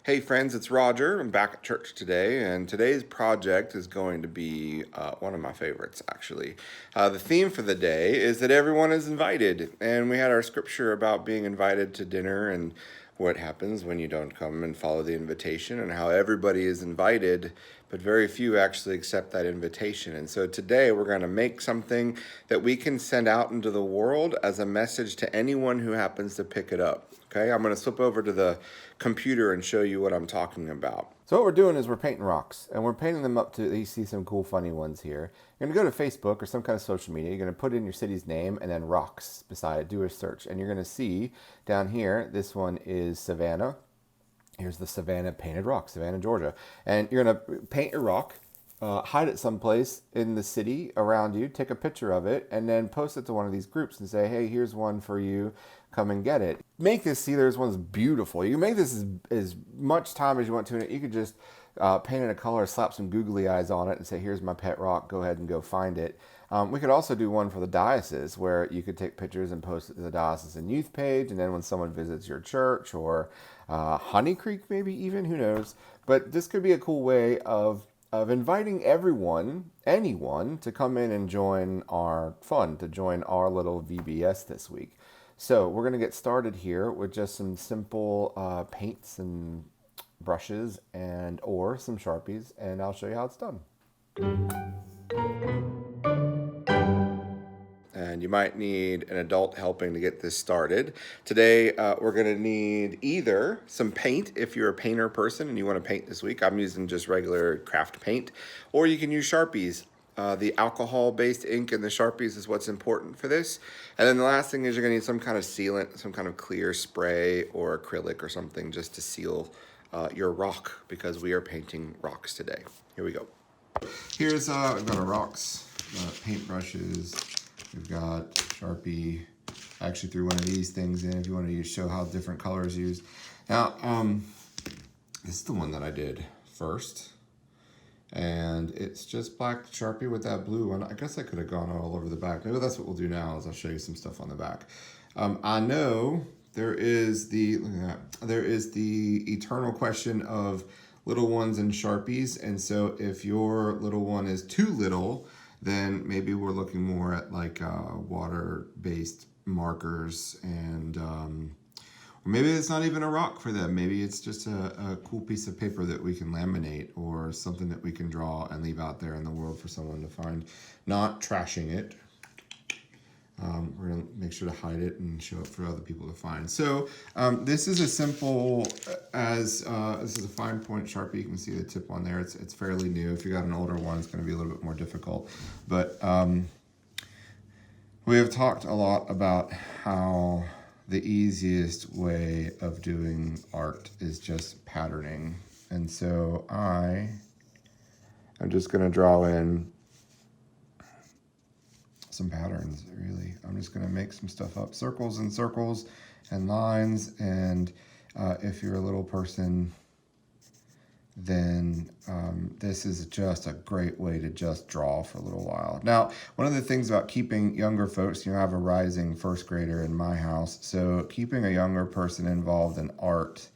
Hey friends, it's Roger. I'm back at church today, and today's project is going to be one of my favorites, actually. The theme for the day is that everyone is invited, and we had our scripture about being invited to dinner and what happens when you don't come and follow the invitation, and how everybody is invited, but very few actually accept that invitation. And so today we're going to make something that we can send out into the world as a message to anyone who happens to pick it up. Okay, I'm going to flip over to the computer and show you what I'm talking about. So what we're doing is we're painting rocks, and we're painting them up to, you see some cool funny ones here. You're going to go to Facebook or some kind of social media. You're going to put in your city's name and then rocks beside it. Do a search, and you're going to see down here, this one is Savannah. Here's the Savannah painted rock, Savannah, Georgia. And you're going to paint your rock, hide it someplace in the city around you, take a picture of it, and then post it to one of these groups and say, hey, here's one for you. Come and get it. Make this, see, there's one's beautiful. You can make this as much time as you want to in it. You could just paint it a color, slap some googly eyes on it, and say, here's my pet rock. Go ahead and go find it. We could also do one for the diocese where you could take pictures and post it to the diocesan youth page, and then when someone visits your church or Honey Creek, maybe even, who knows. But this could be a cool way of inviting anyone, to come in and join our fun, to join our little VBS this week. So we're going to get started here with just some simple paints and brushes or some Sharpies, and I'll show you how it's done. And you might need an adult helping to get this started. Today, we're going to need either some paint if you're a painter person and you want to paint this week. I'm using just regular craft paint, or you can use Sharpies. The alcohol-based ink in the Sharpies is what's important for this. And then the last thing is you're going to need some kind of sealant, some kind of clear spray or acrylic or something just to seal your rock, because we are painting rocks today. Here we go. Here's, we've got our rocks, paint brushes. We've got Sharpie. I actually threw one of these things in if you want to show how different colors are used. Now, this is the one that I did first. And it's just black Sharpie with that blue one. I guess I could have gone all over the back. Maybe that's what we'll do now, is I'll show you some stuff on the back. I know there is the eternal question of little ones and Sharpies. And so if your little one is too little, then maybe we're looking more at like water-based markers, and or maybe it's not even a rock for them. Maybe it's just a cool piece of paper that we can laminate, or something that we can draw and leave out there in the world for someone to find. Not trashing it. We're going to make sure to hide it and show it for other people to find. So this is as simple as, this is a fine point Sharpie. You can see the tip on there. It's fairly new. If you got an older one, it's going to be a little bit more difficult. But we have talked a lot about how the easiest way of doing art is just patterning. And so I'm just going to draw in some patterns, really. I'm just going to make some stuff up, circles and circles and lines. And if you're a little person, then this is just a great way to just draw for a little while. Now, one of the things about keeping younger folks, I have a rising first grader in my house, so keeping a younger person involved in art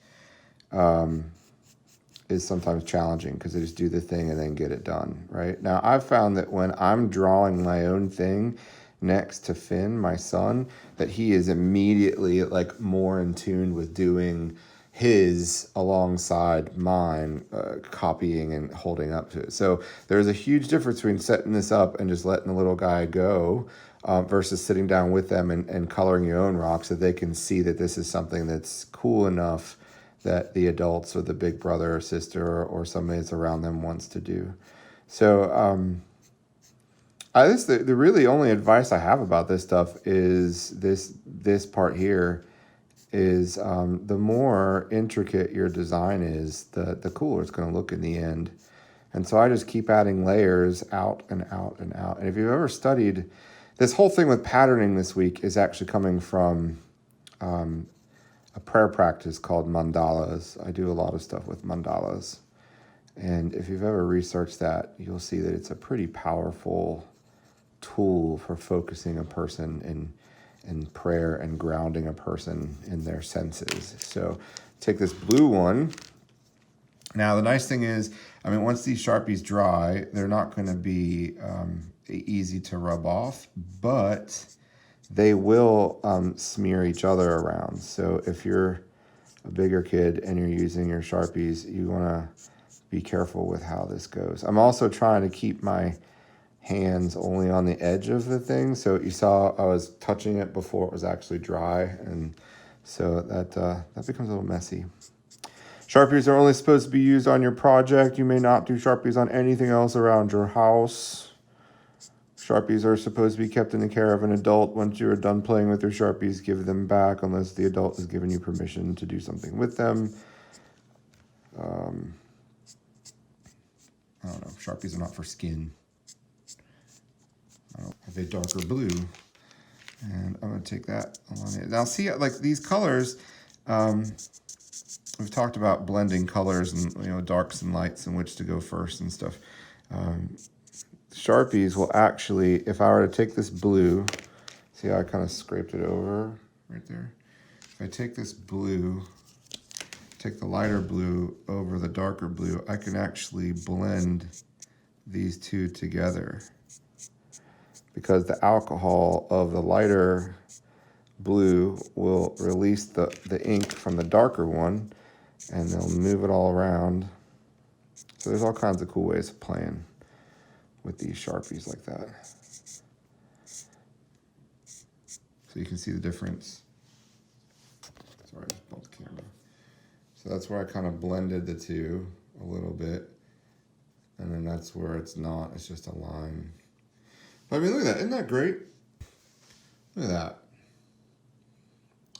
is sometimes challenging, because they just do the thing and then get it done, right? Now, I've found that when I'm drawing my own thing next to Finn, my son, that he is immediately like more in tune with doing his alongside mine, copying and holding up to it. So there's a huge difference between setting this up and just letting the little guy go versus sitting down with them and coloring your own rock, so they can see that this is something that's cool enough that the adults or the big brother or sister or somebody that's around them wants to do. So the really only advice I have about this stuff is this part here is the more intricate your design is, the cooler it's going to look in the end. And so I just keep adding layers out and out and out. And if you've ever studied, this whole thing with patterning this week is actually coming from a prayer practice called mandalas. I do a lot of stuff with mandalas. And if you've ever researched that, you'll see that it's a pretty powerful tool for focusing a person in prayer and grounding a person in their senses. So take this blue one Now, the nice thing is, I mean, once these Sharpies dry, they're not going to be easy to rub off, but they will smear each other around. So if you're a bigger kid and you're using your Sharpies, you want to be careful with how this goes. I'm also trying to keep my hands only on the edge of the thing. So you saw I was touching it before it was actually dry, and so that becomes a little messy. Sharpies are only supposed to be used on your project. You may not do Sharpies on anything else around your house. Sharpies are supposed to be kept in the care of an adult. Once you're done playing with your Sharpies, give them back unless the adult has given you permission to do something with them. I don't know. Sharpies are not for skin. I don't have a darker blue. And I'm going to take that along it. Now see, like these colors, we've talked about blending colors and, you know, darks and lights and which to go first and stuff. Sharpies will actually, if I were to take this blue, see how I kind of scraped it over right there? If I take this blue, take the lighter blue over the darker blue, I can actually blend these two together, because the alcohol of the lighter blue will release the ink from the darker one, and they'll move it all around. So there's all kinds of cool ways of playing with these Sharpies like that. So you can see the difference. Sorry, I just bumped the camera. So that's where I kind of blended the two a little bit. And then that's where it's not, it's just a line. But I mean, look at that, isn't that great? Look at that.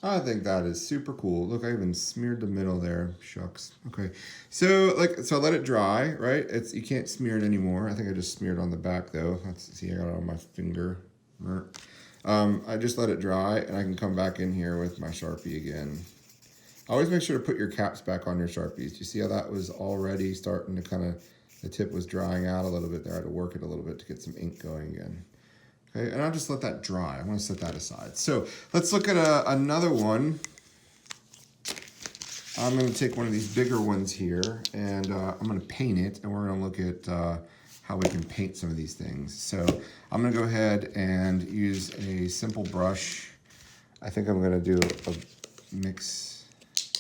I think that is super cool. Look, I even smeared the middle there. Shucks. Okay. So I let it dry, right? You can't smear it anymore. I think I just smeared on the back though. Let's see, I got it on my finger. I just let it dry, and I can come back in here with my Sharpie again. Always make sure to put your caps back on your Sharpies. You see how that was already starting to kind of, the tip was drying out a little bit there. I had to work it a little bit to get some ink going again. Okay, and I'll just let that dry. I'm going to set that aside. So let's look at another one. I'm going to take one of these bigger ones here, and I'm going to paint it, and we're going to look at how we can paint some of these things. So I'm going to go ahead and use a simple brush. I think I'm going to do a mix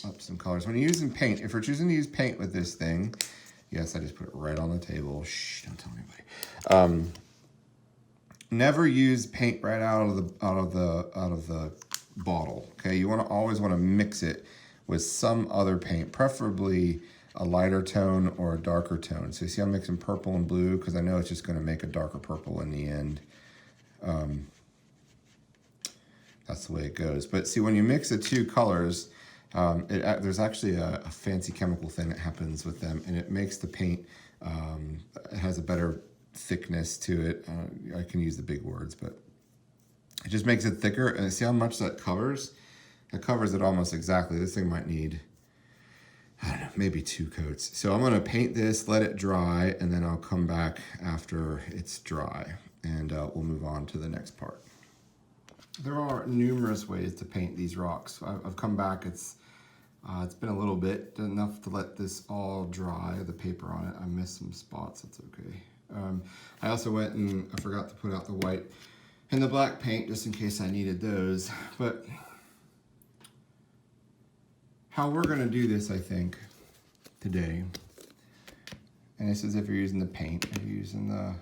up some colors. When you're using paint, if you're choosing to use paint with this thing, yes, I just put it right on the table. Shh, don't tell anybody. Never use paint right out of the bottle. Okay, you always want to mix it with some other paint, preferably a lighter tone or a darker tone. So you see I'm mixing purple and blue because I know it's just going to make a darker purple in the end. That's the way it goes. But see, when you mix the two colors, there's actually a fancy chemical thing that happens with them, and it makes the paint, it has a better thickness to it. I can use the big words, but it just makes it thicker. And see how much that covers? It covers it almost exactly. This thing might need, I don't know, maybe 2 coats. So I'm going to paint this, let it dry, and then I'll come back after it's dry, and we'll move on to the next part. There are numerous ways to paint these rocks. I've come back. It's been a little bit, enough to let this all dry, the paper on it. I missed some spots. That's okay. I also went and I forgot to put out the white and the black paint just in case I needed those. But how we're going to do this, I think, today, and this is if you're using the paint. If you're using the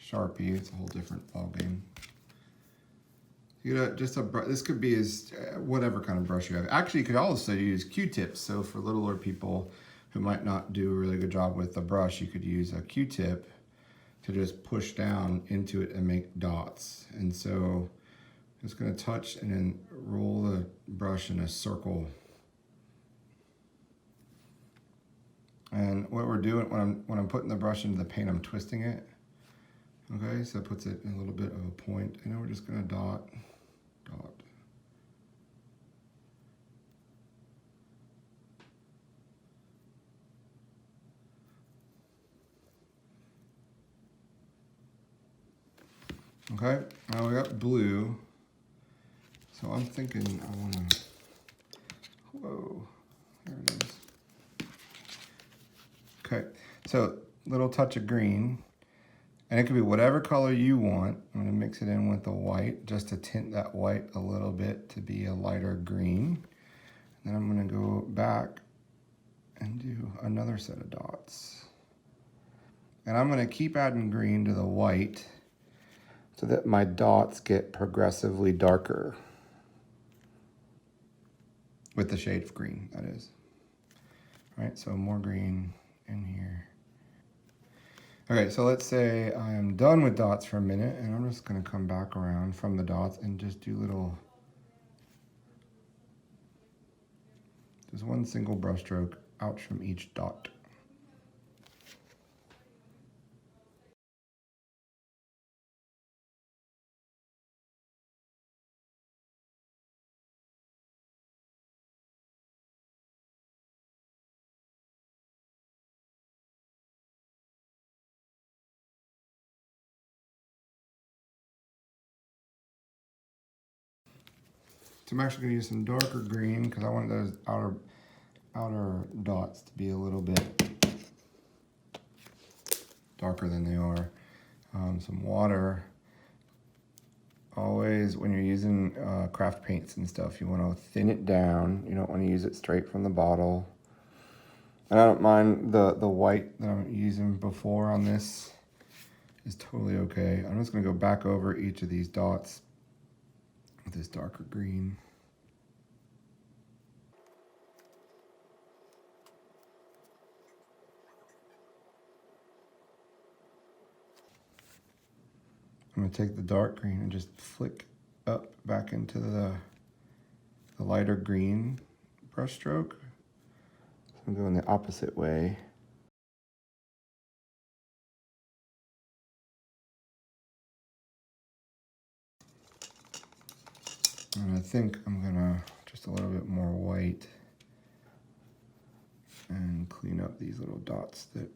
Sharpie, it's a whole different ballgame. You know, this could be as whatever kind of brush you have. Actually, you could also use Q-tips. So for littler people who might not do a really good job with the brush, you could use a Q-tip to just push down into it and make dots. And so I'm just going to touch and then roll the brush in a circle. And what we're doing when I'm putting the brush into the paint, I'm twisting it. Okay, so it puts it in a little bit of a point, and then we're just going to dot. Okay, now we got blue. So I'm thinking I want to, whoa, there it is. So little touch of green, and it could be whatever color you want. I'm gonna mix it in with the white just to tint that white a little bit to be a lighter green. Then I'm gonna go back and do another set of dots. And I'm gonna keep adding green to the white so that my dots get progressively darker with the shade of green, that is. All right, so more green in here. Okay, so let's say I am done with dots for a minute, and I'm just gonna come back around from the dots and just do just one single brush stroke out from each dot. So I'm actually gonna use some darker green because I want those outer dots to be a little bit darker than they are. Some water. Always, when you're using craft paints and stuff, you want to thin it down. You don't want to use it straight from the bottle. And I don't mind the white that I'm using before on this is totally okay. I'm just going to go back over each of these dots with this darker green. I'm going to take the dark green and just flick up back into the lighter green brush stroke. So I'm going the opposite way. And I think I'm gonna just a little bit more white and clean up these little dots that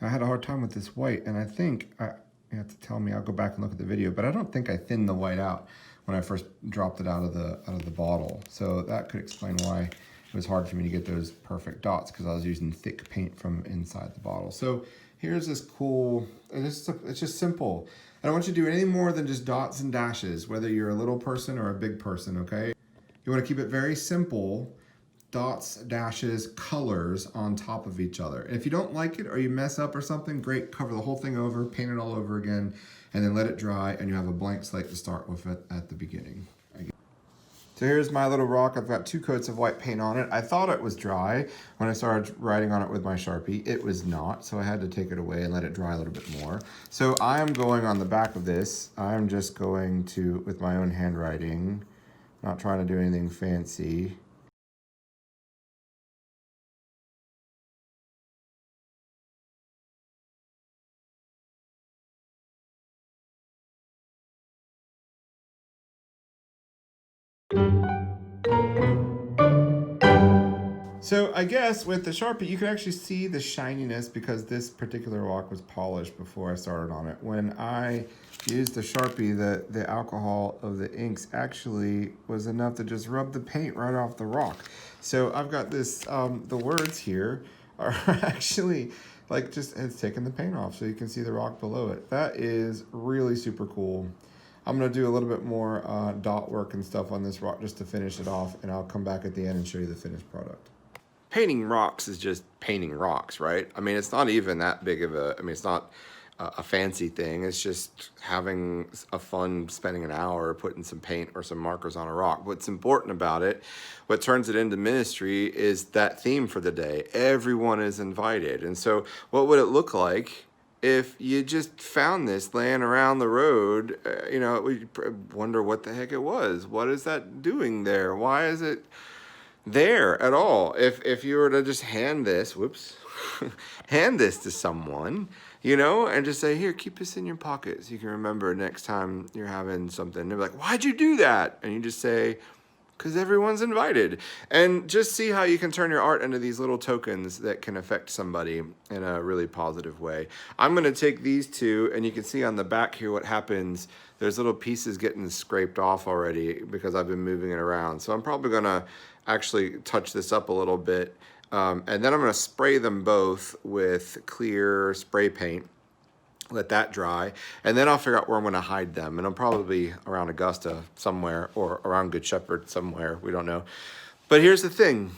I had a hard time with this white, and I think you have to tell me, I'll go back and look at the video, but I don't think I thinned the white out when I first dropped it out of the bottle. So that could explain why it was hard for me to get those perfect dots, because I was using thick paint from inside the bottle. So here's this cool, it's just simple. I don't want you to do anything more than just dots and dashes, whether you're a little person or a big person, okay? You want to keep it very simple. Dots, dashes, colors on top of each other. And if you don't like it or you mess up or something, great, cover the whole thing over, paint it all over again, and then let it dry, and you have a blank slate to start with at the beginning. So here's my little rock. I've got 2 coats of white paint on it. I thought it was dry when I started writing on it with my Sharpie. It was not, so I had to take it away and let it dry a little bit more. So I am going on the back of this, I'm just going to, with my own handwriting, not trying to do anything fancy. So I guess with the Sharpie, you can actually see the shininess because this particular rock was polished before I started on it. When I used the Sharpie, the alcohol of the inks actually was enough to just rub the paint right off the rock. So I've got this, the words here are actually like just, it's taken the paint off so you can see the rock below it. That is really super cool. I'm gonna do a little bit more dot work and stuff on this rock just to finish it off, and I'll come back at the end and show you the finished product. Painting rocks is just painting rocks, right? I mean, it's not even that big of a, I mean, it's not a fancy thing. It's just having a fun, spending an hour putting some paint or some markers on a rock. What's important about it, what turns it into ministry, is that theme for the day. Everyone is invited. And so what would it look like if you just found this laying around the road? You know, we wonder what the heck it was. What is that doing there? Why is it there at all? If you were to just hand this, whoops, hand this to someone, you know, and just say, here, keep this in your pocket so you can remember next time you're having something. They're like, why'd you do that? And you just say, because everyone's invited. And just see how you can turn your art into these little tokens that can affect somebody in a really positive way. I'm going to take these two, and you can see on the back here what happens. There's little pieces getting scraped off already because I've been moving it around. So I'm probably going to actually touch this up a little bit. And then I'm going to spray them both with clear spray paint. Let that dry, and then I'll figure out where I'm going to hide them. And I'm probably around Augusta somewhere, or around Good Shepherd somewhere. We don't know. But here's the thing.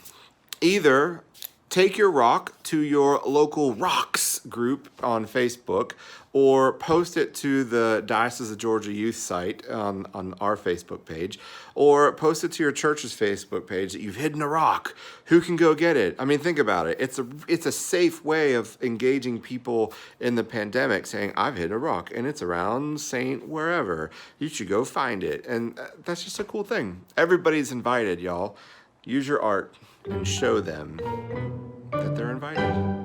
Either take your rock to your local rocks group on Facebook, or post it to the Diocese of Georgia Youth site on our Facebook page, or post it to your church's Facebook page that you've hidden a rock. Who can go get it? I mean, think about it. It's a safe way of engaging people in the pandemic, saying, I've hidden a rock, and it's around Saint wherever. You should go find it. And that's just a cool thing. Everybody's invited, y'all. Use your art and show them that they're invited.